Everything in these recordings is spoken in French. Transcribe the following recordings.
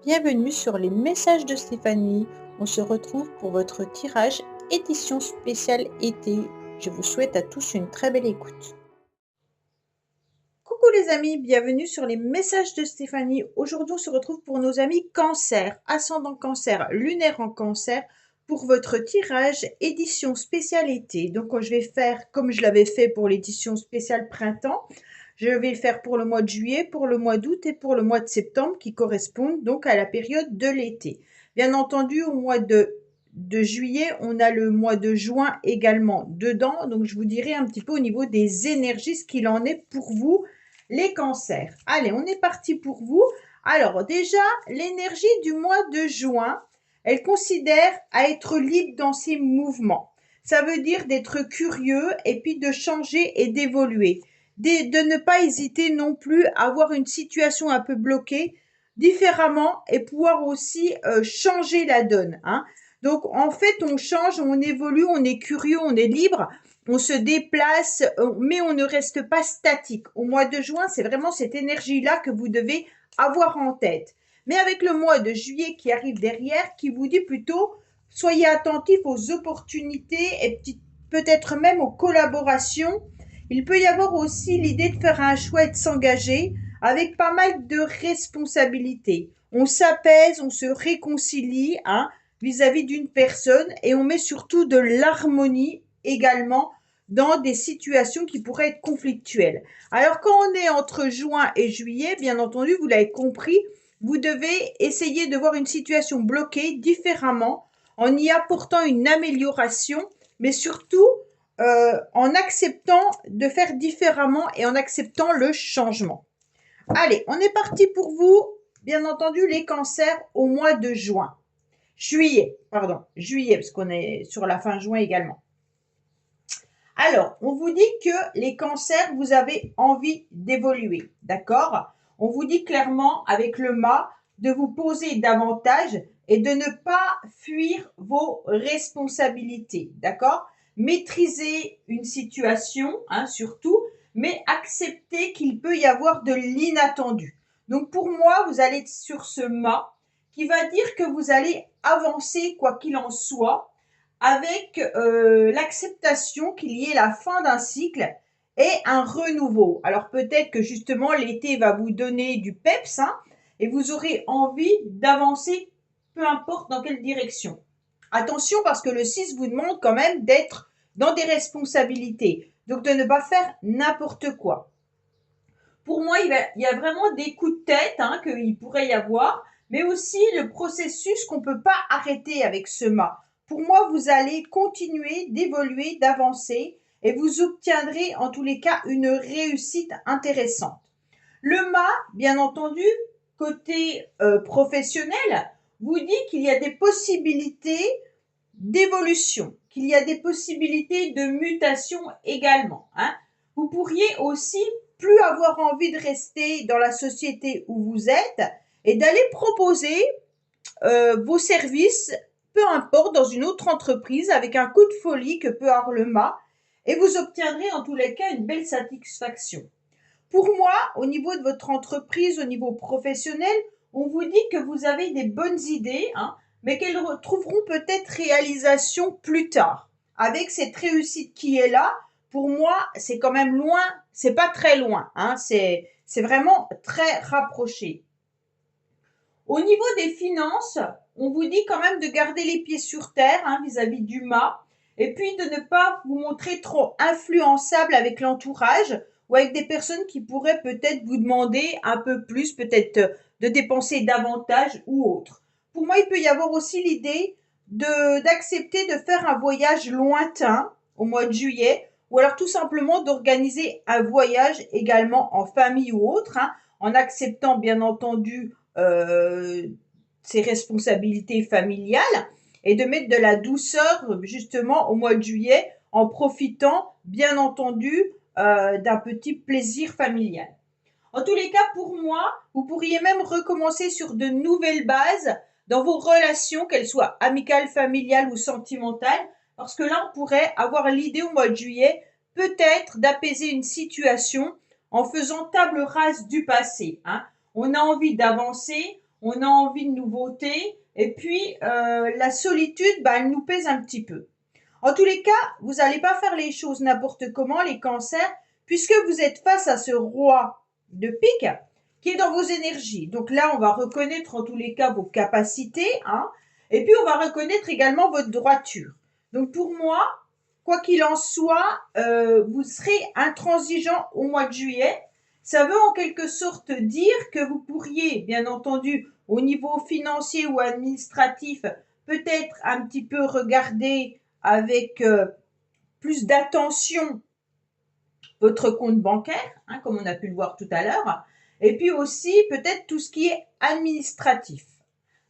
Bienvenue sur les messages de Stéphanie. On se retrouve pour votre tirage édition spéciale été. Je vous souhaite à tous une très belle écoute. Coucou les amis, bienvenue sur les messages de Stéphanie. Aujourd'hui, on se retrouve pour nos amis cancer, ascendant cancer, lunaire en cancer, pour votre tirage édition spéciale été. Donc, je vais faire comme je l'avais fait pour l'édition spéciale printemps. Je vais faire pour le mois de juillet, pour le mois d'août et pour le mois de septembre qui correspondent donc à la période de l'été. Bien entendu, au mois de juillet, on a le mois de juin également dedans. Donc, je vous dirai un petit peu au niveau des énergies ce qu'il en est pour vous, les cancers. Allez, on est parti pour vous. Alors, déjà, l'énergie du mois de juin, elle considère à être libre dans ses mouvements. Ça veut dire d'être curieux et puis de changer et d'évoluer de ne pas hésiter non plus à avoir une situation un peu bloquée différemment et pouvoir aussi changer la donne. Hein. Donc en fait, on change, on évolue, on est curieux, on est libre, on se déplace, mais on ne reste pas statique. Au mois de juin, c'est vraiment cette énergie-là que vous devez avoir en tête. Mais avec le mois de juillet qui arrive derrière, qui vous dit plutôt, soyez attentifs aux opportunités et peut-être même aux collaborations. Il peut y avoir aussi l'idée de faire un choix et de s'engager avec pas mal de responsabilités. On s'apaise, on se réconcilie hein, vis-à-vis d'une personne et on met surtout de l'harmonie également dans des situations qui pourraient être conflictuelles. Alors quand on est entre juin et juillet, bien entendu, vous l'avez compris, vous devez essayer de voir une situation bloquée différemment en y apportant une amélioration, mais surtout en acceptant de faire différemment et en acceptant le changement. Allez, on est parti pour vous, bien entendu, les cancers au mois de juin. Juillet, parce qu'on est sur la fin juin également. Alors, on vous dit que les cancers, vous avez envie d'évoluer, d'accord? On vous dit clairement, avec le mât, de vous poser davantage et de ne pas fuir vos responsabilités, d'accord? Maîtriser une situation, hein, surtout, mais accepter qu'il peut y avoir de l'inattendu. Donc pour moi, vous allez être sur ce mât qui va dire que vous allez avancer quoi qu'il en soit, avec l'acceptation qu'il y ait la fin d'un cycle et un renouveau. Alors peut-être que justement l'été va vous donner du peps hein, et vous aurez envie d'avancer, peu importe dans quelle direction. Attention parce que le 6 vous demande quand même d'être dans des responsabilités, donc de ne pas faire n'importe quoi. Pour moi, il y a vraiment des coups de tête hein, qu'il pourrait y avoir, mais aussi le processus qu'on ne peut pas arrêter avec ce mât. Pour moi, vous allez continuer d'évoluer, d'avancer et vous obtiendrez en tous les cas une réussite intéressante. Le mât, bien entendu, côté professionnel, vous dit qu'il y a des possibilités d'évolution, qu'il y a des possibilités de mutation également. Hein. Vous pourriez aussi plus avoir envie de rester dans la société où vous êtes et d'aller proposer vos services, peu importe, dans une autre entreprise avec un coup de folie que peut avoir le mât et vous obtiendrez en tous les cas une belle satisfaction. Pour moi, au niveau de votre entreprise, au niveau professionnel, on vous dit que vous avez des bonnes idées, hein, mais qu'elles trouveront peut-être réalisation plus tard. Avec cette réussite qui est là, pour moi, c'est quand même loin, c'est pas très loin, hein, c'est vraiment très rapproché. Au niveau des finances, on vous dit quand même de garder les pieds sur terre hein, vis-à-vis du mât et puis de ne pas vous montrer trop influençable avec l'entourage ou avec des personnes qui pourraient peut-être vous demander un peu plus, peut-être de dépenser davantage ou autre. Pour moi, il peut y avoir aussi l'idée d'accepter de faire un voyage lointain au mois de juillet ou alors tout simplement d'organiser un voyage également en famille ou autre, hein, en acceptant bien entendu ses responsabilités familiales et de mettre de la douceur justement au mois de juillet en profitant bien entendu d'un petit plaisir familial. En tous les cas, pour moi, vous pourriez même recommencer sur de nouvelles bases dans vos relations, qu'elles soient amicales, familiales ou sentimentales, parce que là, on pourrait avoir l'idée au mois de juillet peut-être d'apaiser une situation en faisant table rase du passé. Hein. On a envie d'avancer, on a envie de nouveautés, et puis la solitude, bah, elle nous pèse un petit peu. En tous les cas, vous n'allez pas faire les choses n'importe comment, les cancers, puisque vous êtes face à ce roi de pique qui est dans vos énergies. Donc là, on va reconnaître en tous les cas vos capacités, hein, et puis on va reconnaître également votre droiture. Donc pour moi, quoi qu'il en soit, vous serez intransigeant au mois de juillet. Ça veut en quelque sorte dire que vous pourriez, bien entendu, au niveau financier ou administratif, peut-être un petit peu regarder avec plus d'attention votre compte bancaire, hein, comme on a pu le voir tout à l'heure, et puis aussi peut-être tout ce qui est administratif.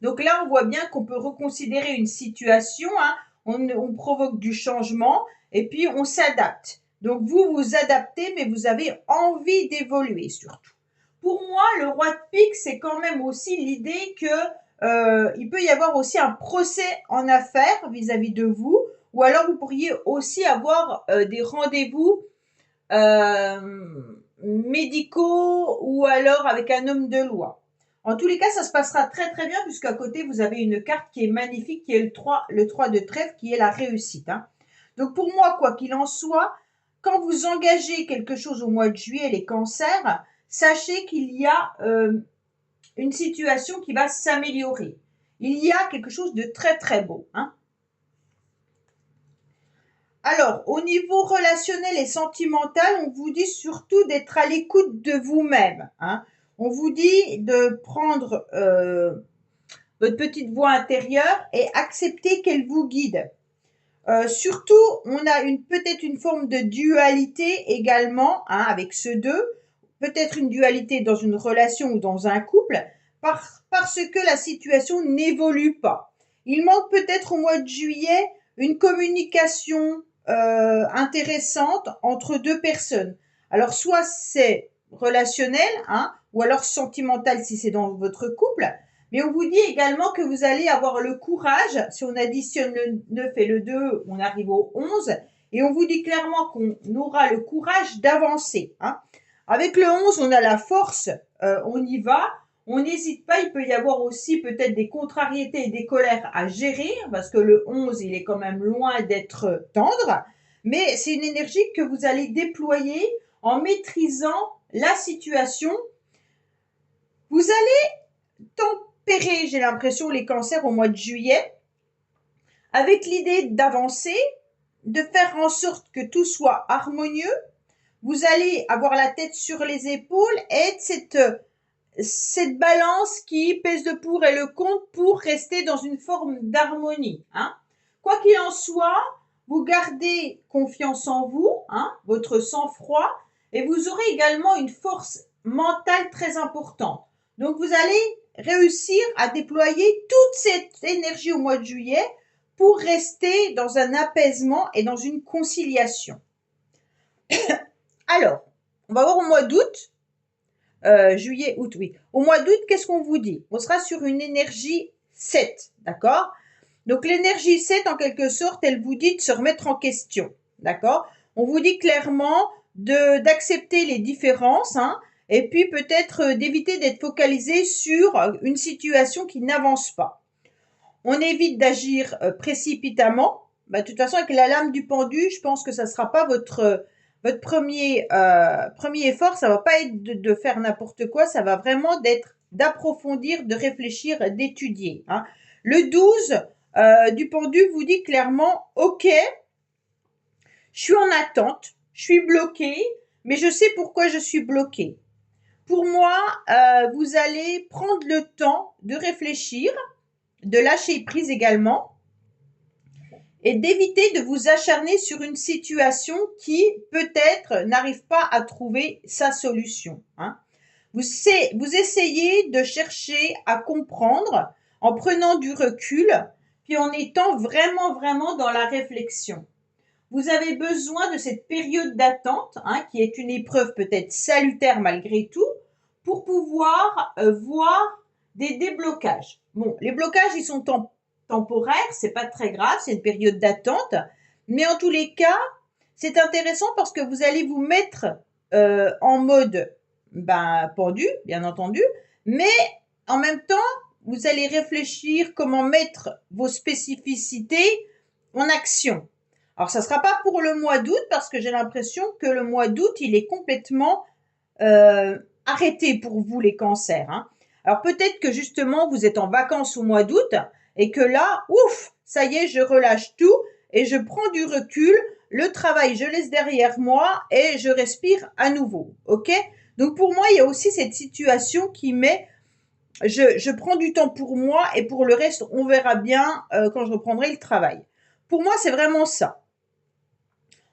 Donc là, on voit bien qu'on peut reconsidérer une situation, hein, on provoque du changement et puis on s'adapte. Donc vous vous adaptez, mais vous avez envie d'évoluer surtout. Pour moi, le roi de pique, c'est quand même aussi l'idée que il peut y avoir aussi un procès en affaires vis-à-vis de vous, ou alors vous pourriez aussi avoir des rendez-vous médicaux ou alors avec un homme de loi. En tous les cas, ça se passera très très bien puisqu'à côté, vous avez une carte qui est magnifique, qui est le 3 de trèfle, qui est la réussite. Hein. Donc pour moi, quoi qu'il en soit, quand vous engagez quelque chose au mois de juillet, les cancers, sachez qu'il y a une situation qui va s'améliorer. Il y a quelque chose de très très beau. Hein. Alors, au niveau relationnel et sentimental, on vous dit surtout d'être à l'écoute de vous-même. Hein. On vous dit de prendre votre petite voix intérieure et accepter qu'elle vous guide. Surtout, on a peut-être une forme de dualité également, hein, avec ce deux. Peut-être une dualité dans une relation ou dans un couple, parce que la situation n'évolue pas. Il manque peut-être au mois de juillet une communication intéressante entre deux personnes. Alors, soit c'est relationnel, hein, ou alors sentimental si c'est dans votre couple, mais on vous dit également que vous allez avoir le courage, si on additionne le 9 et le 2, on arrive au 11, et on vous dit clairement qu'on aura le courage d'avancer. Hein. Avec le 11, on a la force, on y va, on n'hésite pas, il peut y avoir aussi peut-être des contrariétés et des colères à gérer, parce que le 11, il est quand même loin d'être tendre, mais c'est une énergie que vous allez déployer en maîtrisant la situation. Vous allez tempérer, j'ai l'impression, les cancers au mois de juillet, avec l'idée d'avancer, de faire en sorte que tout soit harmonieux. Vous allez avoir la tête sur les épaules et être cette balance qui pèse le pour et le contre pour rester dans une forme d'harmonie. Hein. Quoi qu'il en soit, vous gardez confiance en vous, hein, votre sang-froid, et vous aurez également une force mentale très importante. Donc vous allez réussir à déployer toute cette énergie au mois de juillet pour rester dans un apaisement et dans une conciliation. Alors, on va voir au mois d'août. Juillet, août, oui. Au mois d'août, qu'est-ce qu'on vous dit? On sera sur une énergie 7, d'accord? Donc l'énergie 7, en quelque sorte, elle vous dit de se remettre en question, d'accord? On vous dit clairement d'accepter les différences, hein, et puis peut-être d'éviter d'être focalisé sur une situation qui n'avance pas. On évite d'agir précipitamment. Bah, de toute façon, avec la lame du pendu, je pense que ça ne sera pas votre premier effort. Ça ne va pas être de faire n'importe quoi. Ça va vraiment d'être d'approfondir, de réfléchir, d'étudier. Hein. Le 12 du pendu vous dit clairement, OK, je suis en attente, je suis bloqué, mais je sais pourquoi je suis bloqué. Pour moi, vous allez prendre le temps de réfléchir, de lâcher prise également, et d'éviter de vous acharner sur une situation qui, peut-être, n'arrive pas à trouver sa solution. Hein. Vous essayez de chercher à comprendre en prenant du recul, puis en étant vraiment, vraiment dans la réflexion. Vous avez besoin de cette période d'attente, hein, qui est une épreuve peut-être salutaire malgré tout, pour pouvoir voir des déblocages. Bon, les blocages, ils sont temporaires, c'est pas très grave, c'est une période d'attente, mais en tous les cas, c'est intéressant parce que vous allez vous mettre en mode pendu, bien entendu, mais en même temps, vous allez réfléchir comment mettre vos spécificités en action. Alors, ça ne sera pas pour le mois d'août parce que j'ai l'impression que le mois d'août, il est complètement arrêté pour vous, les cancers. Hein. Alors, peut-être que justement, vous êtes en vacances au mois d'août et que là, ouf, ça y est, je relâche tout et je prends du recul. Le travail, je laisse derrière moi et je respire à nouveau. OK? Donc, pour moi, il y a aussi cette situation qui met je prends du temps pour moi et pour le reste, on verra bien quand je reprendrai le travail. Pour moi, c'est vraiment ça.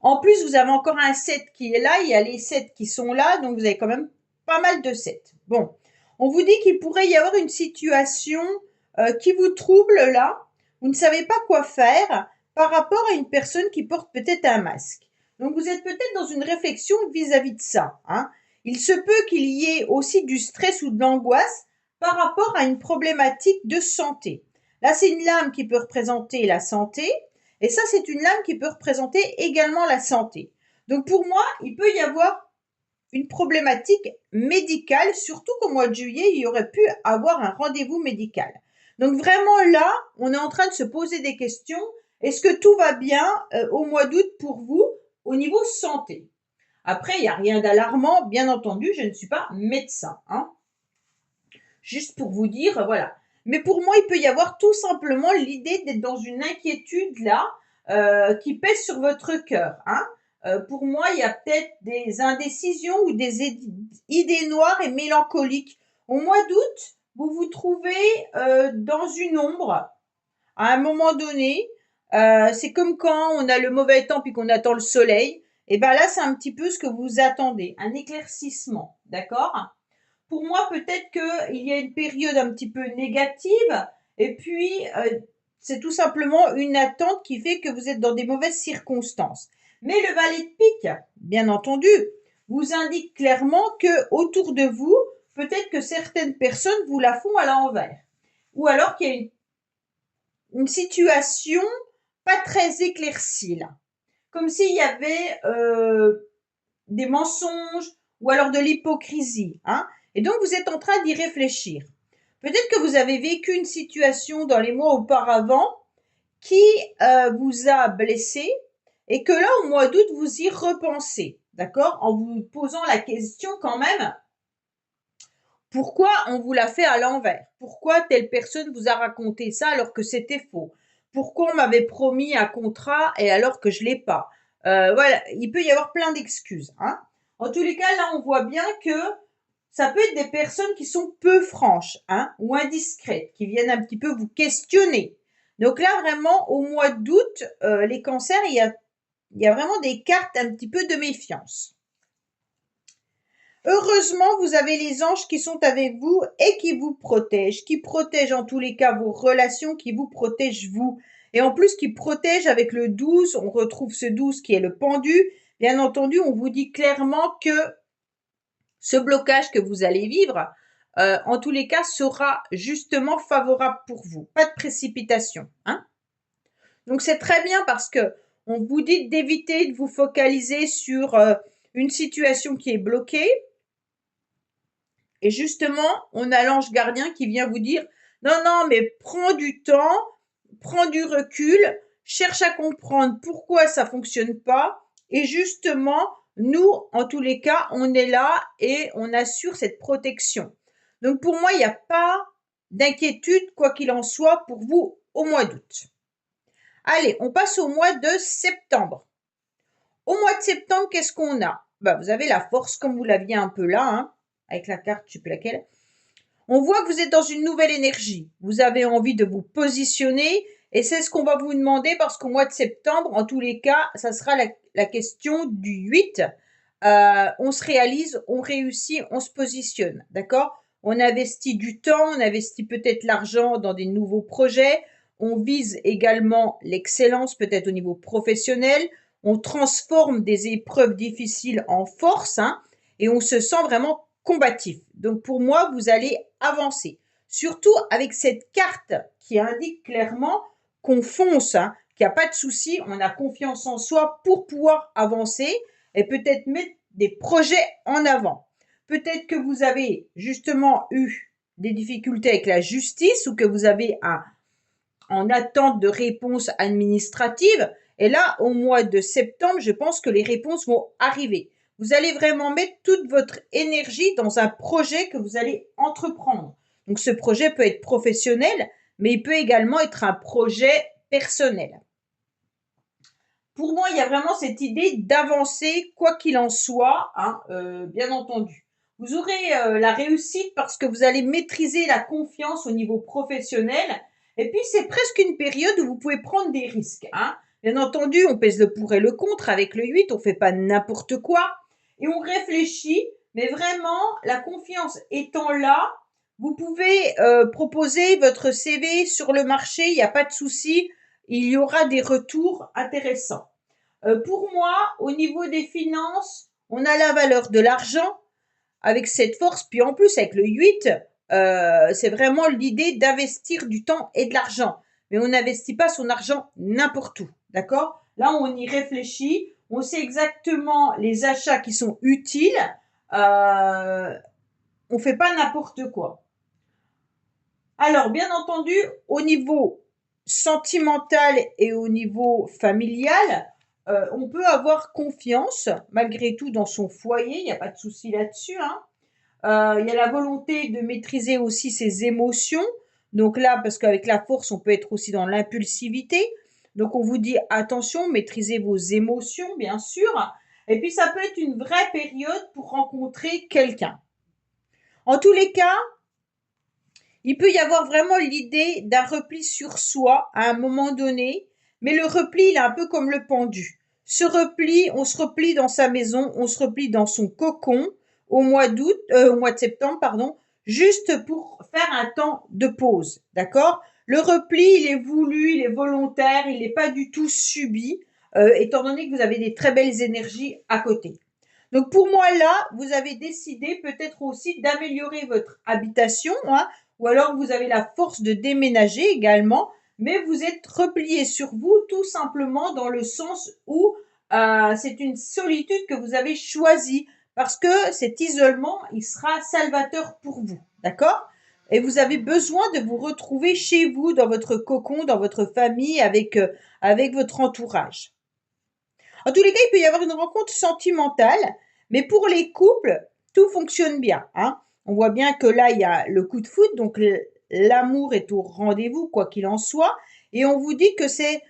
En plus, vous avez encore un 7 qui est là, il y a les 7 qui sont là, donc vous avez quand même pas mal de 7. Bon, on vous dit qu'il pourrait y avoir une situation qui vous trouble là, vous ne savez pas quoi faire par rapport à une personne qui porte peut-être un masque. Donc vous êtes peut-être dans une réflexion vis-à-vis de ça. Hein. Il se peut qu'il y ait aussi du stress ou de l'angoisse par rapport à une problématique de santé. Là, c'est une lame qui peut représenter la santé, et ça, c'est une lame qui peut représenter également la santé. Donc pour moi, il peut y avoir une problématique médicale, surtout qu'au mois de juillet, il y aurait pu avoir un rendez-vous médical. Donc vraiment là, on est en train de se poser des questions. Est-ce que tout va bien au mois d'août pour vous au niveau santé? Après, il n'y a rien d'alarmant, bien entendu, je ne suis pas médecin. Hein. Juste pour vous dire, voilà. Mais pour moi, il peut y avoir tout simplement l'idée d'être dans une inquiétude là qui pèse sur votre cœur. Hein. Pour moi, il y a peut-être des indécisions ou des idées noires et mélancoliques. Au mois d'août, vous vous trouvez dans une ombre à un moment donné. C'est comme quand on a le mauvais temps puis qu'on attend le soleil. Et bien là, c'est un petit peu ce que vous attendez, un éclaircissement, d'accord? Pour moi, peut-être qu'il y a une période un petit peu négative et puis c'est tout simplement une attente qui fait que vous êtes dans des mauvaises circonstances. Mais le valet de pique, bien entendu, vous indique clairement que autour de vous, peut-être que certaines personnes vous la font à l'envers. Ou alors qu'il y a une situation pas très éclaircie là. Comme s'il y avait des mensonges ou alors de l'hypocrisie. Hein. Et donc, vous êtes en train d'y réfléchir. Peut-être que vous avez vécu une situation dans les mois auparavant qui vous a blessé et que là, au mois d'août, vous y repensez, d'accord? En vous posant la question quand même, pourquoi on vous l'a fait à l'envers? Pourquoi telle personne vous a raconté ça alors que c'était faux? Pourquoi on m'avait promis un contrat et alors que je ne l'ai pas? Voilà, il peut y avoir plein d'excuses. Hein. En tous les cas, là, on voit bien que ça peut être des personnes qui sont peu franches hein, ou indiscrètes, qui viennent un petit peu vous questionner. Donc là, vraiment, au mois d'août, les cancers, il y a vraiment des cartes un petit peu de méfiance. Heureusement, vous avez les anges qui sont avec vous et qui vous protègent, qui protègent en tous les cas vos relations, qui vous protègent vous. Et en plus, qui protègent avec le 12, on retrouve ce 12 qui est le pendu. Bien entendu, on vous dit clairement que ce blocage que vous allez vivre, en tous les cas, sera justement favorable pour vous. Pas de précipitation. Hein. Donc, c'est très bien parce que on vous dit d'éviter de vous focaliser sur une situation qui est bloquée. Et justement, on a l'ange gardien qui vient vous dire « Non, non, mais prends du temps, prends du recul, cherche à comprendre pourquoi ça fonctionne pas. Et justement, nous, en tous les cas, on est là et on assure cette protection. Donc, pour moi, il n'y a pas d'inquiétude, quoi qu'il en soit, pour vous au mois d'août. Allez, on passe au mois de septembre. Au mois de septembre, qu'est-ce qu'on a? Vous avez la force, comme vous l'aviez un peu là, hein, avec la carte, je ne sais plus laquelle. On voit que vous êtes dans une nouvelle énergie. Vous avez envie de vous positionner et c'est ce qu'on va vous demander parce qu'au mois de septembre, en tous les cas, ça sera la question du 8. On se réalise, on réussit, on se positionne. D'accord? On investit du temps, on investit peut-être l'argent dans des nouveaux projets. On vise également l'excellence peut-être au niveau professionnel. On transforme des épreuves difficiles en force hein, et on se sent vraiment combatif. Donc pour moi, vous allez avancer. Surtout avec cette carte qui indique clairement qu'on fonce, hein, qu'il n'y a pas de souci, on a confiance en soi pour pouvoir avancer et peut-être mettre des projets en avant. Peut-être que vous avez justement eu des difficultés avec la justice ou que vous avez en attente de réponses administratives. Et là, au mois de septembre, je pense que les réponses vont arriver. Vous allez vraiment mettre toute votre énergie dans un projet que vous allez entreprendre. Donc ce projet peut être professionnel, mais il peut également être un projet personnel. Pour moi, il y a vraiment cette idée d'avancer, quoi qu'il en soit, hein, bien entendu. Vous aurez la réussite parce que vous allez maîtriser la confiance au niveau professionnel. Et puis, c'est presque une période où vous pouvez prendre des risques. Hein. Bien entendu, on pèse le pour et le contre. Avec le 8, on ne fait pas n'importe quoi. Et on réfléchit. Mais vraiment, la confiance étant là, vous pouvez proposer votre CV sur le marché. Il n'y a pas de souci. Il y aura des retours intéressants. Pour moi, au niveau des finances, on a la valeur de l'argent avec cette force. Puis en plus, avec le 8, c'est vraiment l'idée d'investir du temps et de l'argent. Mais on n'investit pas son argent n'importe où. D'accord? Là, on y réfléchit. On sait exactement les achats qui sont utiles. On ne fait pas n'importe quoi. Alors, bien entendu, au niveau sentimental et au niveau familial, on peut avoir confiance malgré tout dans son foyer, il n'y a pas de souci là-dessus. Hein. Il y a la volonté de maîtriser aussi ses émotions. Donc là, parce qu'avec la force, on peut être aussi dans l'impulsivité. Donc on vous dit attention, maîtrisez vos émotions, bien sûr. Et puis ça peut être une vraie période pour rencontrer quelqu'un. En tous les cas, il peut y avoir vraiment l'idée d'un repli sur soi à un moment donné, mais le repli, il est un peu comme le pendu. Ce repli, on se replie dans sa maison, on se replie dans son cocon au mois au mois de septembre, pardon, juste pour faire un temps de pause, d'accord? Le repli, il est voulu, il est volontaire, il n'est pas du tout subi, étant donné que vous avez des très belles énergies à côté. Donc pour moi là, vous avez décidé peut-être aussi d'améliorer votre habitation, hein, ou alors vous avez la force de déménager également, mais vous êtes replié sur vous tout simplement dans le sens où c'est une solitude que vous avez choisie parce que cet isolement, il sera salvateur pour vous, d'accord? Et vous avez besoin de vous retrouver chez vous, dans votre cocon, dans votre famille, avec votre entourage. En tous les cas, il peut y avoir une rencontre sentimentale, mais pour les couples, tout fonctionne bien. Hein. On voit bien que là, il y a le coup de foudre, donc l'amour est au rendez-vous, quoi qu'il en soit, et on vous dit que c'est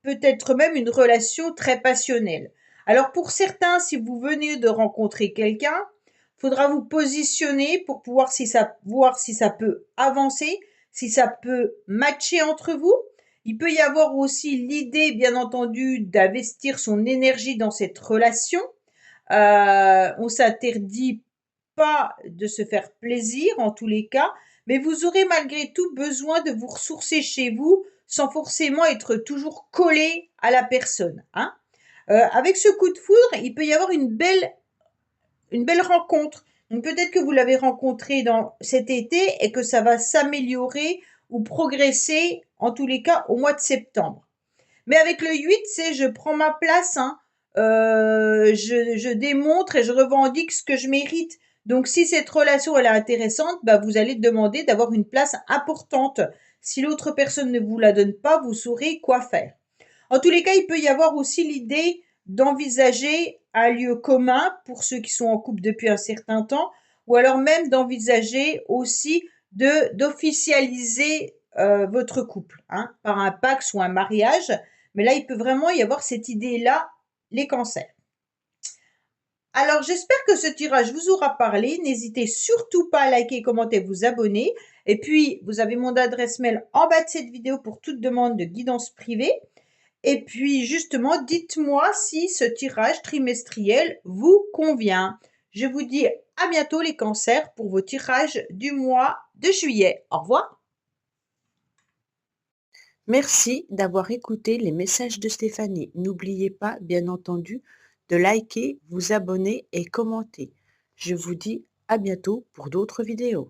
peut-être même une relation très passionnelle. Alors pour certains, si vous venez de rencontrer quelqu'un, il faudra vous positionner pour pouvoir voir si ça peut avancer, si ça peut matcher entre vous. Il peut y avoir aussi l'idée, bien entendu, d'investir son énergie dans cette relation. On s'interdit pas de se faire plaisir en tous les cas, mais vous aurez malgré tout besoin de vous ressourcer chez vous sans forcément être toujours collé à la personne. Hein. Avec ce coup de foudre, il peut y avoir une belle rencontre. Donc peut-être que vous l'avez rencontré dans cet été et que ça va s'améliorer ou progresser, en tous les cas, au mois de septembre. Mais avec le 8, c'est je prends ma place, hein. Je démontre et je revendique ce que je mérite. Donc si cette relation elle est intéressante, bah, vous allez demander d'avoir une place importante. Si l'autre personne ne vous la donne pas, vous saurez quoi faire. En tous les cas, il peut y avoir aussi l'idée d'envisager un lieu commun pour ceux qui sont en couple depuis un certain temps, ou alors même d'envisager aussi d'officialiser votre couple, hein, par un pax ou un mariage. Mais là, il peut vraiment y avoir cette idée-là, les cancers. Alors, j'espère que ce tirage vous aura parlé. N'hésitez surtout pas à liker, commenter, vous abonner. Et puis, vous avez mon adresse mail en bas de cette vidéo pour toute demande de guidance privée. Et puis, justement, dites-moi si ce tirage trimestriel vous convient. Je vous dis à bientôt les cancers pour vos tirages du mois de juillet. Au revoir. Merci d'avoir écouté les messages de Stéphanie. N'oubliez pas, bien entendu, de liker, vous abonner et commenter. Je vous dis à bientôt pour d'autres vidéos.